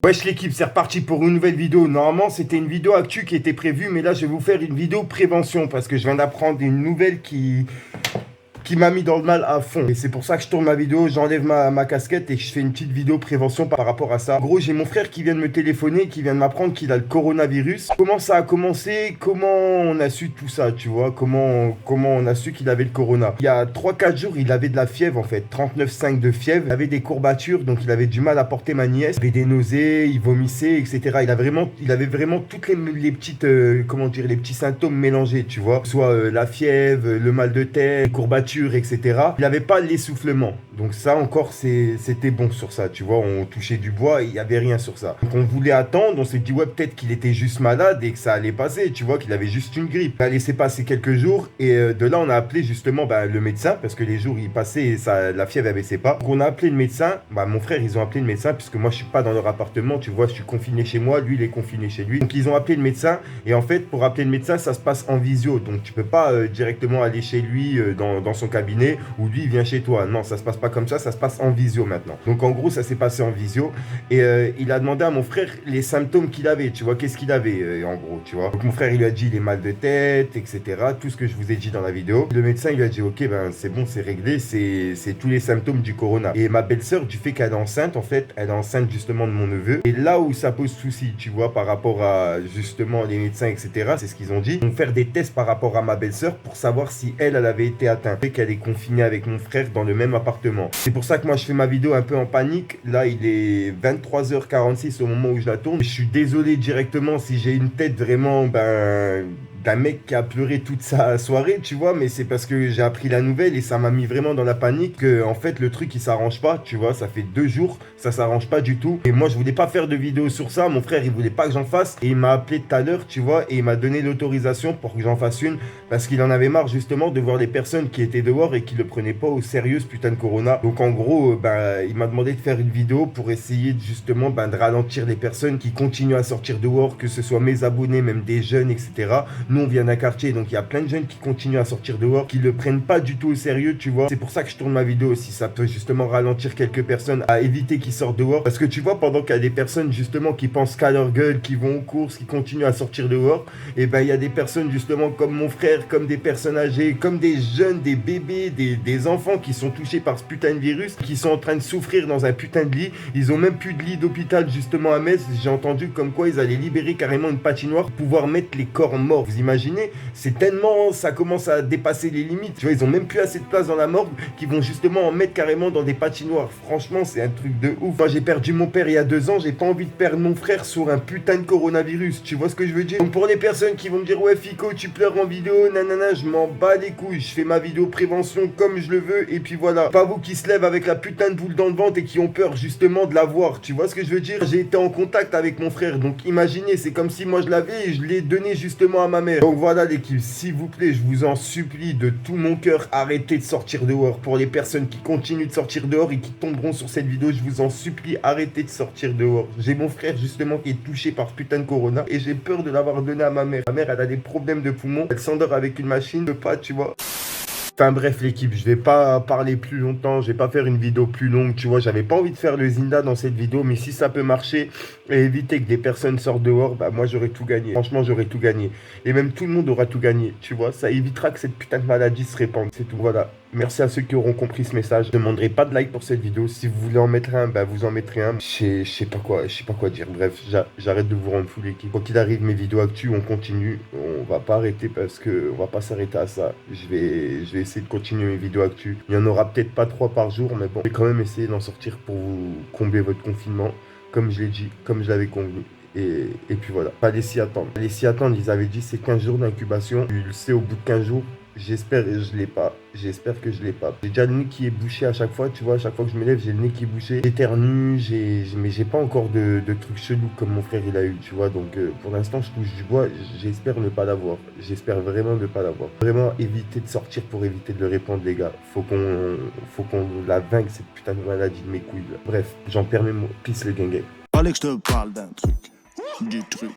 Wesh l'équipe, c'est reparti pour une nouvelle vidéo. Normalement, c'était une vidéo actu qui était prévue, mais là, je vais vous faire une vidéo prévention parce que je viens d'apprendre une nouvelle qui m'a mis dans le mal à fond. Et c'est pour ça que je tourne ma vidéo, j'enlève ma casquette et que je fais une petite vidéo prévention par rapport à ça. En gros, j'ai mon frère qui vient de me téléphoner, qui vient de m'apprendre qu'il a le coronavirus. Comment ça a commencé? Comment on a su tout ça, tu vois? Comment on a su qu'il avait le corona? Il y a 3-4 jours, il avait de la fièvre en fait, 39,5 de fièvre. Il avait des courbatures, donc il avait du mal à porter ma nièce. Il avait des nausées, il vomissait, etc. Il avait vraiment toutes les petites, comment dire, les petits symptômes mélangés, tu vois? Soit la fièvre, le mal de tête, les courbatures, etc. Il n'avait pas l'essoufflement. Donc ça encore, c'était bon sur ça, tu vois. On touchait du bois, il n'y avait rien sur ça. Donc on voulait attendre, on s'est dit, ouais, peut-être qu'il était juste malade et que ça allait passer, tu vois, qu'il avait juste une grippe. On a laissé passer quelques jours et de là, on a appelé justement le médecin parce que les jours, ils passaient et la fièvre, elle baissait pas. Donc on a appelé le médecin. Mon frère, ils ont appelé le médecin puisque moi, je suis pas dans leur appartement, tu vois, je suis confiné chez moi, lui, il est confiné chez lui. Donc ils ont appelé le médecin et en fait, pour appeler le médecin, ça se passe en visio. Donc tu peux pas directement aller chez lui dans son cabinet où lui il vient chez toi. Non, ça se passe pas comme ça se passe en visio maintenant. Donc en gros, ça s'est passé en visio et il a demandé à mon frère les symptômes qu'il avait, tu vois, qu'est-ce qu'il avait en gros, tu vois. Donc mon frère il lui a dit les mal de tête, etc. Tout ce que je vous ai dit dans la vidéo. Le médecin il lui a dit ok, ben c'est bon, c'est réglé, c'est tous les symptômes du corona. Et ma belle-sœur, du fait qu'elle est enceinte, en fait, elle est enceinte justement de mon neveu. Et là où ça pose souci, tu vois, par rapport à justement les médecins, etc. C'est ce qu'ils ont dit. Ils vont faire des tests par rapport à ma belle-sœur pour savoir si elle avait été atteinte et qu'elle est confinée avec mon frère dans le même appartement. C'est pour ça que moi je fais ma vidéo un peu en panique. Là il est 23h46 au moment où je la tourne. Je suis désolé directement si j'ai une tête vraiment d'un mec qui a pleuré toute sa soirée, tu vois, mais c'est parce que j'ai appris la nouvelle et ça m'a mis vraiment dans la panique que en fait le truc il s'arrange pas, tu vois, ça fait 2 jours, ça s'arrange pas du tout. Et moi je voulais pas faire de vidéo sur ça, mon frère il voulait pas que j'en fasse et il m'a appelé tout à l'heure, tu vois, et il m'a donné l'autorisation pour que j'en fasse une parce qu'il en avait marre justement de voir les personnes qui étaient dehors et qui le prenaient pas au sérieux ce putain de corona. Donc en gros, il m'a demandé de faire une vidéo pour essayer justement de ralentir les personnes qui continuent à sortir dehors, que ce soit mes abonnés, même des jeunes, etc. Nous, on vient d'un quartier, donc il y a plein de jeunes qui continuent à sortir dehors, qui le prennent pas du tout au sérieux, tu vois. C'est pour ça que je tourne ma vidéo aussi. Ça peut justement ralentir quelques personnes à éviter qu'ils sortent dehors. Parce que tu vois, pendant qu'il y a des personnes justement qui pensent qu'à leur gueule, qui vont aux courses, qui continuent à sortir dehors, et il y a des personnes justement comme mon frère, comme des personnes âgées, comme des jeunes, des bébés, des enfants qui sont touchés par ce putain de virus, qui sont en train de souffrir dans un putain de lit. Ils ont même plus de lit d'hôpital justement à Metz. J'ai entendu comme quoi ils allaient libérer carrément une patinoire pour pouvoir mettre les corps morts. Vous imaginez? C'est tellement, ça commence à dépasser les limites. Tu vois, ils ont même plus assez de place dans la morgue qu'ils vont justement en mettre carrément dans des patinoires. Franchement, c'est un truc de ouf. Moi, j'ai perdu mon père il y a 2 ans. J'ai pas envie de perdre mon frère sur un putain de coronavirus. Tu vois ce que je veux dire? Donc pour les personnes qui vont me dire ouais Fico, tu pleures en vidéo, nanana, je m'en bats les couilles. Je fais ma vidéo prévention comme je le veux et puis voilà. Pas vous qui se lèvent avec la putain de boule dans le ventre et qui ont peur justement de la voir. Tu vois ce que je veux dire? J'ai été en contact avec mon frère. Donc imaginez, c'est comme si moi je l'avais et je l'ai donné justement à ma mère. Donc voilà l'équipe, s'il vous plaît, je vous en supplie de tout mon cœur, arrêtez de sortir dehors. Pour les personnes qui continuent de sortir dehors et qui tomberont sur cette vidéo, je vous en supplie, arrêtez de sortir dehors. J'ai mon frère justement qui est touché par ce putain de corona et j'ai peur de l'avoir donné à ma mère. Ma mère, elle a des problèmes de poumons, elle s'endort avec une machine, peut pas, tu vois. Enfin bref l'équipe, je vais pas parler plus longtemps, je vais pas faire une vidéo plus longue, tu vois, j'avais pas envie de faire le Zinda dans cette vidéo, mais si ça peut marcher et éviter que des personnes sortent dehors, moi j'aurais tout gagné. Franchement j'aurais tout gagné. Et même tout le monde aura tout gagné, tu vois, ça évitera que cette putain de maladie se répande, c'est tout, voilà. Merci à ceux qui auront compris ce message. Je ne demanderai pas de like pour cette vidéo. Si vous voulez en mettre un, vous en mettrez un. Je sais pas quoi dire. Bref, j'arrête de vous rendre fou l'équipe. Quoi qu'il arrive, mes vidéos actu, on continue. On va pas arrêter parce que on va pas s'arrêter à ça. Je vais essayer de continuer mes vidéos actu. Il y en aura peut-être pas 3 par jour, mais bon, je vais quand même essayer d'en sortir pour vous combler votre confinement. Comme je l'ai dit, comme je l'avais convenu. Et puis voilà. Fallait s'y attendre. Fallait s'y attendre. Ils avaient dit c'est 15 jours d'incubation. Tu le sais au bout de 15 jours. J'espère et je l'ai pas. J'espère que je l'ai pas. J'ai déjà le nez qui est bouché à chaque fois, tu vois. À chaque fois que je me lève, j'ai le nez qui est bouché. J'éternue, mais j'ai pas encore de trucs chelous comme mon frère il a eu, tu vois. Donc pour l'instant, je touche du bois. J'espère ne pas l'avoir. J'espère vraiment ne pas l'avoir. Vraiment éviter de sortir pour éviter de le répandre, les gars. Faut qu'on la vainque cette putain de maladie de mes couilles. Là. Bref, j'en perds mes mots. Peace le gang. Fallait que je te parle d'un truc. Du truc.